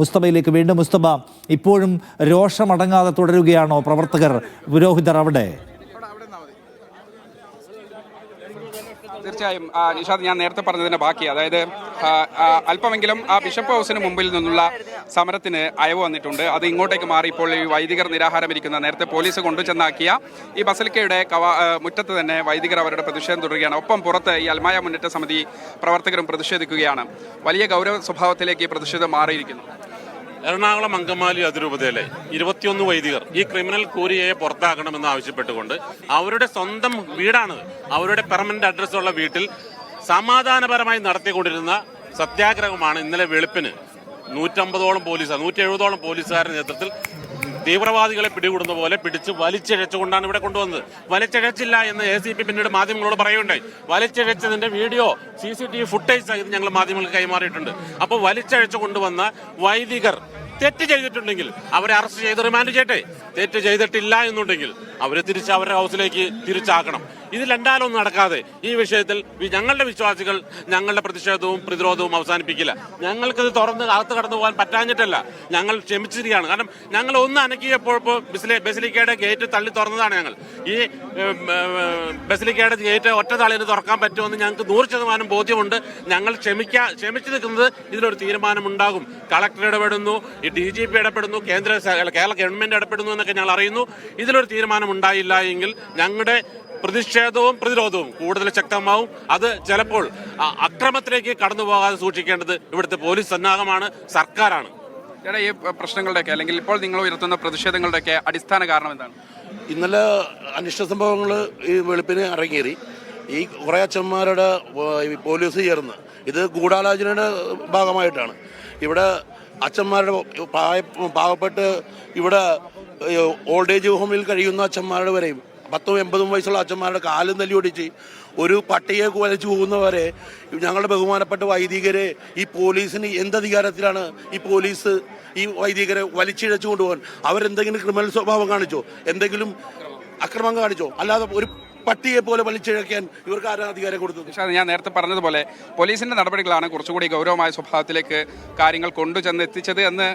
മുസ്തബയിലേക്ക് വീണ്ടും. മുസ്തബ, ഇപ്പോഴും രോഷമടങ്ങാതെ തുടരുകയാണോ പ്രവർത്തകർ, പുരോഹിതർ അവിടെ? തീർച്ചയായും നിഷാദ്, ഞാൻ നേരത്തെ പറഞ്ഞതിന്റെ ബാക്കി, അതായത് അല്പമെങ്കിലും ആ ബിഷപ്പ് ഹൗസിന് മുമ്പിൽ നിന്നുള്ള സമരത്തിന് അയവ് വന്നിട്ടുണ്ട്. അത് ഇങ്ങോട്ടേക്ക് മാറി ഇപ്പോൾ ഈ വൈദികർ നിരാഹാരമിരിക്കുന്ന, നേരത്തെ പോലീസ് കൊണ്ടുചെന്നാക്കിയ ഈ ബസലിക്കയുടെ മുറ്റത്ത് തന്നെ വൈദികർ അവരുടെ പ്രതിഷേധം തുടരുകയാണ്. ഒപ്പം പുറത്ത് ഈ അൽമായ മുന്നേറ്റ സമിതി പ്രവർത്തകരും പ്രതിഷേധിക്കുകയാണ്. വലിയ ഗൗരവ സ്വഭാവത്തിലേക്ക് ഈ പ്രതിഷേധം മാറിയിരിക്കുന്നു. എറണാകുളം അങ്കമാലി അതിരൂപതയിലെ 21 വൈദികർ ഈ ക്രിമിനൽ കൂരിയെ പുറത്താക്കണമെന്ന് ആവശ്യപ്പെട്ടുകൊണ്ട് അവരുടെ സ്വന്തം വീടാണ്, അവരുടെ പെർമനന്റ് അഡ്രസ്സുള്ള വീട്ടിൽ സമാധാനപരമായി നടത്തിക്കൊണ്ടിരുന്ന സത്യാഗ്രഹമാണ് ഇന്നലെ വെളുപ്പിന് 150ഓളം പോലീസ് 170ഓളം പോലീസുകാരുടെ നേതൃത്വത്തിൽ തീവ്രവാദികളെ പിടികൂടുന്ന പോലെ പിടിച്ച് വലിച്ചിഴച്ചുകൊണ്ടാണ് ഇവിടെ കൊണ്ടുവന്നത്. വലിച്ചിഴച്ചില്ല എന്ന് ACP പിന്നീട് മാധ്യമങ്ങളോട് പറയുകയുണ്ടായി. വലിച്ചിഴച്ചതിന്റെ വീഡിയോ CCTV ഫുട്ടേജ് സഹിതം ഞങ്ങൾ മാധ്യമങ്ങൾക്ക് കൈമാറിയിട്ടുണ്ട്. അപ്പോൾ വലിച്ചിഴച്ചു കൊണ്ടുവന്ന വൈദികർ തെറ്റ് ചെയ്തിട്ടുണ്ടെങ്കിൽ അവരെ അറസ്റ്റ് ചെയ്ത് റിമാൻഡ് ചെയ്യട്ടെ. തെറ്റ് ചെയ്തിട്ടില്ല എന്നുണ്ടെങ്കിൽ അവരെ തിരിച്ച് അവരുടെ ഹൗസിലേക്ക് തിരിച്ചാക്കണം. ഇത് രണ്ടാലൊന്നും നടക്കാതെ ഈ വിഷയത്തിൽ ഞങ്ങളുടെ വിശ്വാസികൾ ഞങ്ങളുടെ പ്രതിഷേധവും പ്രതിരോധവും അവസാനിപ്പിക്കില്ല. ഞങ്ങൾക്കിത് തുറന്ന് അകത്ത് കടന്നു പോകാൻ പറ്റാഞ്ഞിട്ടല്ല, ഞങ്ങൾ ക്ഷമിച്ചിരിക്കുകയാണ്. കാരണം ഞങ്ങൾ ഒന്ന് അനക്കിയപ്പോൾ ബസിലിക്കയുടെ ഗേറ്റ് തള്ളി തുറന്നതാണ്. ഞങ്ങൾ ഈ ബസിലിക്കയുടെ ഗേറ്റ് ഒറ്റ തള്ളിന് തുറക്കാൻ പറ്റുമെന്ന് ഞങ്ങൾക്ക് 100% ബോധ്യമുണ്ട്. ഞങ്ങൾ ക്ഷമിച്ചു നിൽക്കുന്നത് ഇതിലൊരു തീരുമാനമുണ്ടാകും. കളക്ടർ ഇടപെടുന്നു, ഈ DGP ഇടപെടുന്നു, കേരള ഗവൺമെന്റ് ഇടപെടുന്നു എന്നൊക്കെ ഞങ്ങൾ അറിയുന്നു. ഇതിലൊരു തീരുമാനം ഉണ്ടായില്ല എങ്കിൽ ഞങ്ങളുടെ പ്രതിഷേധവും പ്രതിരോധവും കൂടുതൽ ശക്തമാവും. അത് ചിലപ്പോൾ അക്രമത്തിലേക്ക് കടന്നു പോകാതെ സൂക്ഷിക്കേണ്ടത് ഇവിടുത്തെ പോലീസ് സന്നാഹമാണ്, സർക്കാരാണ്. ഈ പ്രശ്നങ്ങളുടെയൊക്കെ അല്ലെങ്കിൽ ഇപ്പോൾ നിങ്ങൾ ഉയർത്തുന്ന പ്രതിഷേധങ്ങളുടെയൊക്കെ അടിസ്ഥാന കാരണം എന്താണ്? ഇന്നലെ അനിഷ്ട സംഭവങ്ങൾ ഈ വെളുപ്പിന് അരങ്ങേറി. ഈ കുറേ അച്ഛന്മാരുടെ പോലീസ് ചേർന്ന് ഇത് ഗൂഢാലോചനയുടെ ഭാഗമായിട്ടാണ്. ഇവിടെ അച്ഛന്മാരുടെ പാവപ്പെട്ട് ഇവിടെ ഓൾഡ് ഏജ് ഹോമിൽ കഴിയുന്ന അച്ഛന്മാരുടെ വരെയും 10-80 വയസ്സുള്ള അച്ഛന്മാരുടെ കാലും തല്ലി ഒടിച്ച് ഒരു പട്ടിയെ വലിച്ചു പോകുന്നവരെ ഞങ്ങളുടെ ബഹുമാനപ്പെട്ട വൈദികരെ ഈ പോലീസിന് എന്തധികാരത്തിലാണ് ഈ പോലീസ് ഈ വൈദികരെ വലിച്ചിഴച്ചു കൊണ്ടുപോകാൻ? അവരെന്തെങ്കിലും ക്രിമിനൽ സ്വഭാവം കാണിച്ചോ? എന്തെങ്കിലും അക്രമം കാണിച്ചോ? അല്ലാതെ ഒരു പട്ടിയെ പോലെ വലിച്ചിഴക്കാൻ ഇവർക്ക് ആരാണ് അധികാരം കൊടുത്തത്? ഞാൻ നേരത്തെ പറഞ്ഞതുപോലെ പോലീസിന്റെ നടപടികളാണ് കുറച്ചുകൂടി ഗൗരവമായ സ്വഭാവത്തിലേക്ക് കാര്യങ്ങൾ കൊണ്ടുചെന്ന് എത്തിച്ചത് എന്ന്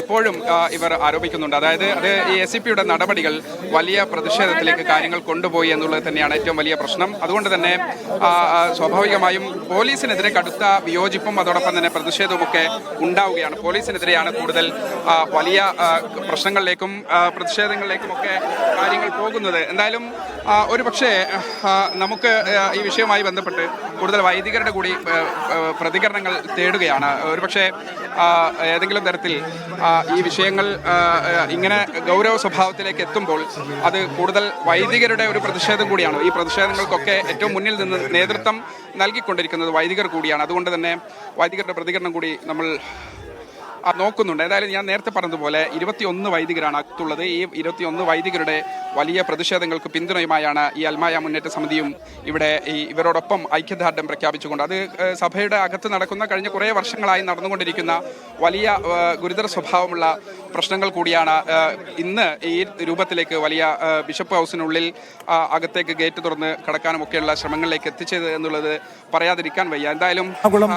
ഇപ്പോഴും ഇവർ ആരോപിക്കുന്നുണ്ട്. അതായത് അത് ഈ ACPയുടെ നടപടികൾ വലിയ പ്രതിഷേധത്തിലേക്ക് കാര്യങ്ങൾ കൊണ്ടുപോയി എന്നുള്ളത് തന്നെയാണ് ഏറ്റവും വലിയ പ്രശ്നം. അതുകൊണ്ട് തന്നെ സ്വാഭാവികമായും പോലീസിനെതിരെ കടുത്ത വിയോജിപ്പും അതോടൊപ്പം തന്നെ പ്രതിഷേധവുമൊക്കെ ഉണ്ടാവുകയാണ്. പോലീസിനെതിരെയാണ് കൂടുതൽ വലിയ പ്രശ്നങ്ങളിലേക്കും പ്രതിഷേധങ്ങളിലേക്കും ഒക്കെ കാര്യങ്ങൾ പോകുന്നത്. എന്തായാലും ഒരുപക്ഷെ നമുക്ക് ഈ വിഷയവുമായി ബന്ധപ്പെട്ട് കൂടുതൽ വൈദികരുടെ കൂടി പ്രതികരണങ്ങൾ തേടുകയാണ്. ഒരുപക്ഷെ ഏതെങ്കിലും തരത്തിൽ ഈ വിഷയങ്ങൾ ഇങ്ങനെ ഗൗരവ സ്വഭാവത്തിലേക്ക് എത്തുമ്പോൾ അത് കൂടുതൽ വൈദികരുടെ ഒരു പ്രതിഷേധം കൂടിയാണ്. ഈ പ്രതിഷേധങ്ങൾക്കൊക്കെ ഏറ്റവും മുന്നിൽ നിന്ന് നേതൃത്വം നൽകിക്കൊണ്ടിരിക്കുന്നത് വൈദികർ കൂടിയാണ്. അതുകൊണ്ട് തന്നെ വൈദികരുടെ പ്രതികരണം കൂടി നമ്മൾ നോക്കുന്നുണ്ട്. ഏതായാലും ഞാൻ നേരത്തെ പറഞ്ഞതുപോലെ 21 വൈദികരാണ് അകത്തുള്ളത്. ഈ 21 വൈദികരുടെ വലിയ പ്രതിഷേധങ്ങൾക്ക് പിന്തുണയുമായാണ് ഈ അൽമായ മുന്നേറ്റ സമിതിയും ഇവിടെ ഇവരോടൊപ്പം ഐക്യദാർഢ്യം പ്രഖ്യാപിച്ചുകൊണ്ട്, അത് സഭയുടെ അകത്ത് നടക്കുന്ന കഴിഞ്ഞ കുറേ വർഷങ്ങളായി നടന്നുകൊണ്ടിരിക്കുന്ന വലിയ ഗുരുതര സ്വഭാവമുള്ള പ്രശ്നങ്ങൾ കൂടിയാണ് ഇന്ന് ഈ രൂപത്തിലേക്ക് വലിയ ബിഷപ്പ് ഹൗസിനുള്ളിൽ അകത്തേക്ക് ഗേറ്റ് തുറന്ന് കടക്കാനും ഒക്കെയുള്ള ശ്രമങ്ങളിലേക്ക് എത്തിച്ചത് എന്നുള്ളത് പറയാതിരിക്കാൻ വയ്യ. എന്തായാലും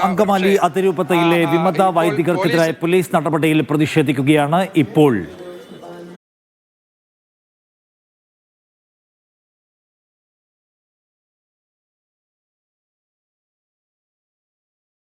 അങ്കമാലി അതിരൂപതയിലെ വിമത വൈദികർക്കെതിരായ പോലീസ് നടപടിയിൽ പ്രതിഷേധിക്കുകയാണ് ഇപ്പോൾ.